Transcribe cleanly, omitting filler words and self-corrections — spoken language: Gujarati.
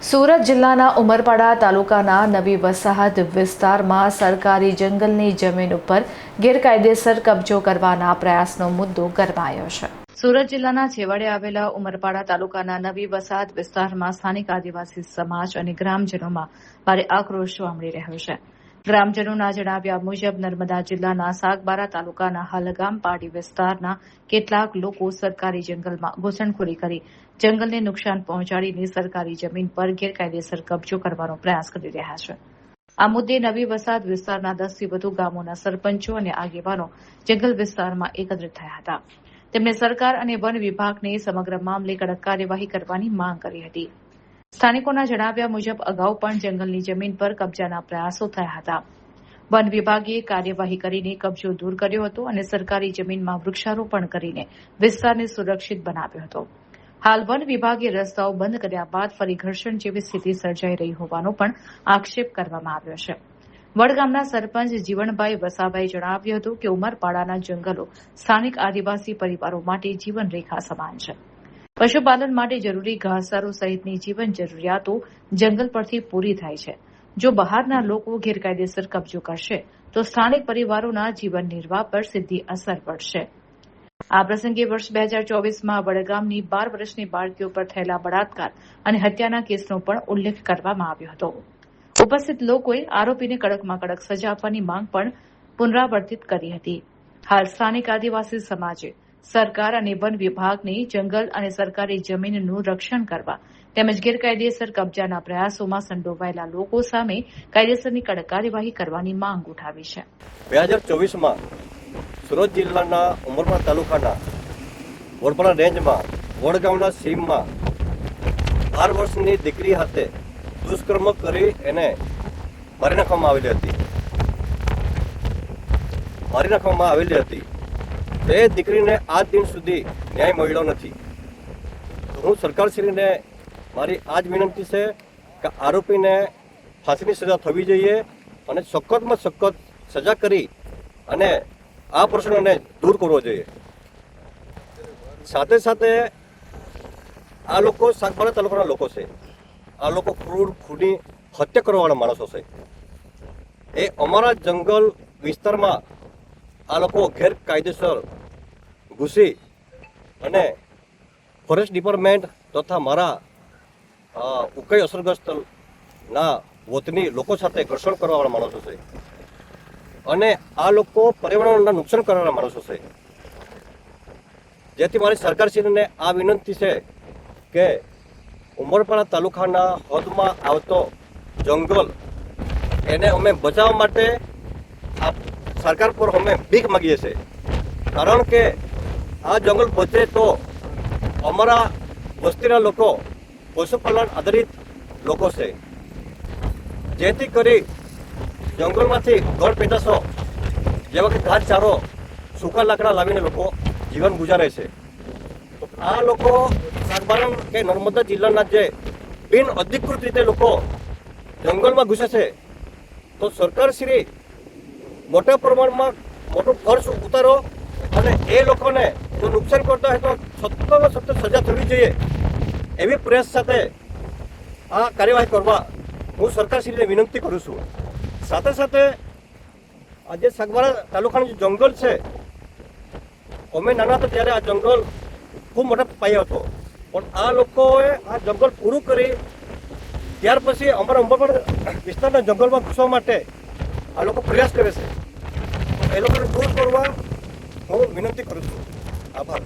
સુરત જિલ્લાના ઉમરપાડા તાલુકાના નવી વસાહત વિસ્તારમાં સરકારી જંગલની જમીન ઉપર ગેરકાયદેસર કબજો કરવાના પ્રયાસનો મુદ્દો ગરમાયો છે। સુરત જિલ્લાના છેવાડે આવેલા ઉમરપાડા તાલુકાના નવી વસાહત વિસ્તારમાં સ્થાનિક આદિવાસી સમાજ અને ગ્રામજનોમાં ભારે આક્રોશ જોવા મળી રહ્યો છે। ગ્રામજનોના જણાવ્યા મુજબ નર્મદા જિલ્લાના સાગબારા તાલુકાના હલગામ પાડી વિસ્તારના કેટલાક લોકો સરકારી જંગલમાં ઘૂસણખોરી કરી જંગલને નુકસાન પહોંચાડીને સરકારી જમીન પર ગેરકાયદેસર કબજો કરવાનો પ્રયાસ કરી રહ્યા છે। આ મુદ્દે નવી વસાહત વિસ્તારના 10થી વધુ ગામોના સરપંચો અને આગેવાનો જંગલ વિસ્તારમાં એકત્રિત થયા હતા। તેમણે સરકાર અને વન વિભાગને સમગ્ર મામલે કડક કાર્યવાહી કરવાની માંગ કરી હતી। સ્થાનિકોના જણાવ્યા મુજબ અગાઉ પણ જંગલની જમીન પર કબજાના પ્રયાસો થયા હતા। વન વિભાગે કાર્યવાહી કરીને કબજો દૂર કર્યો હતો અને સરકારી જમીનમાં વૃક્ષારોપણ કરીને વિસ્તારને સુરક્ષિત બનાવ્યો હતો। હાલ વન વિભાગે રસ્તાઓ બંધ કર્યા બાદ ફરી ઘર્ષણ જેવી સ્થિતિ સર્જાઈ રહી હોવાનો પણ આક્ષેપ કરવામાં આવ્યો છે। વડગામના સરપંચ જીવણભાઈ વસાવાએ જણાવ્યું હતું કે ઉમરપાડાના જંગલો સ્થાનિક આદિવાસી પરિવારો માટે જીવનરેખા સમાન છે। પશુપાલન માટે જરૂરી ઘાસચારો સહિતની જીવન જરૂરિયાતો જંગલ પરથી પૂરી થાય છે। જો બહારના લોકો ગેરકાયદેસર કબજો કરશે તો સ્થાનિક પરિવારોના જીવન નિર્વાહ પર સીધી અસર પડશે। આ પ્રસંગે વર્ષ 2024માં વડગામની 12 વર્ષની બાળકીઓ પર થયેલા બળાત્કાર અને હત્યાના કેસનો પણ ઉલ્લેખ કરવામાં આવ્યો હતો। ઉપસ્થિત લોકોએ આરોપીને કડકમાં કડક સજા આપવાની માંગ પણ પુનરાવર્તિત કરી હતી। હાલ સ્થાનિક આદિવાસી સમાજે સરકાર અને વન વિભાગને જંગલ અને સરકારી જમીનનું રક્ષણ કરવા તેમજ ગેરકાયદેસર કબજાના પ્રયાસોમાં સંડોવાયેલા લોકો સામે કાયદેસરની કડક કાર્યવાહી કરવાની માંગ ઉઠાવી છે। 2024માં સુરત જિલ્લાના ઉમરપાડા તાલુકાના વડપાડા રેન્જમાં વડગામના સીમમાં 12 વર્ષની દીકરી સાથે દુષ્કર્મ કરી એને મારી નાખવામાં આવેલી હતી। તે દીકરીને આજ દિન સુધી ન્યાય મળ્યો નથી। હું સરકારશ્રીને મારી આજ વિનંતી છે કે આરોપીને ફાંસીની સજા થવી જોઈએ અને સખતમાં સખત સજા કરી અને આ પ્રશ્નને દૂર કરવો જોઈએ। સાથે સાથે આ લોકો સાગબારા તાલુકાના લોકો છે। આ લોકો ક્રૂર ખૂની હત્યા કરવાવાળા માણસો છે। એ અમારા જંગલ વિસ્તારમાં આ લોકો ગેરકાયદેસર ઘૂસી અને ફોરેસ્ટ ડિપાર્ટમેન્ટ તથા મારા ઉકાઈ અસરગ્રસ્તના વતની લોકો સાથે ઘર્ષણ કરવાવાળા માણસો છે અને આ લોકો પર્યાવરણના નુકસાન કરવાના માણસો છે। જેથી મારી સરકારશ્રીને આ વિનંતી છે કે ઉમરપાડા તાલુકાના હદમાં આવતો જંગલ એને અમે બચાવવા માટે આ સરકાર પર અમે ભીખ માગીએ છીએ। કારણ કે આ જંગલ બચે તો અમારા વસ્તીના લોકો પશુપાલન આધારિત લોકો છે। જેથી કરી જંગલમાંથી ઘર પેદાશો જેવા કે ઘાસચારો સૂકા લાકડા લાવીને લોકો જીવન ગુજારે છે। તો આ લોકો સાગબારા કે નર્મદા જિલ્લાના જે બિન અધિકૃત રીતે લોકો જંગલમાં ઘૂસે છે તો સરકારશ્રી મોટા પ્રમાણમાં મોટો ખર્ચ ઉતારો અને એ લોકોને જો નુકસાન કરતા હોય તો સખ્તમાં સખ્ત સજા થવી જોઈએ એવી પ્રયાસ સાથે આ કાર્યવાહી કરવા હું સરકારશ્રીને વિનંતી કરું છું। સાથે સાથે આજે સાગબારા તાલુકાનું જે જંગલ છે અમે નાના હતા ત્યારે આ જંગલ ખૂબ મોટા પાયે હતો પણ આ લોકોએ આ જંગલ પૂરું કરી ત્યાર પછી અમારા ઉમરપાડા વિસ્તારના જંગલમાં ઘૂસવા માટે આ લોકો પ્રયાસ કરે છે। એ લોકોને દૂર કરવા હું વિનંતી કરું છું। આભાર।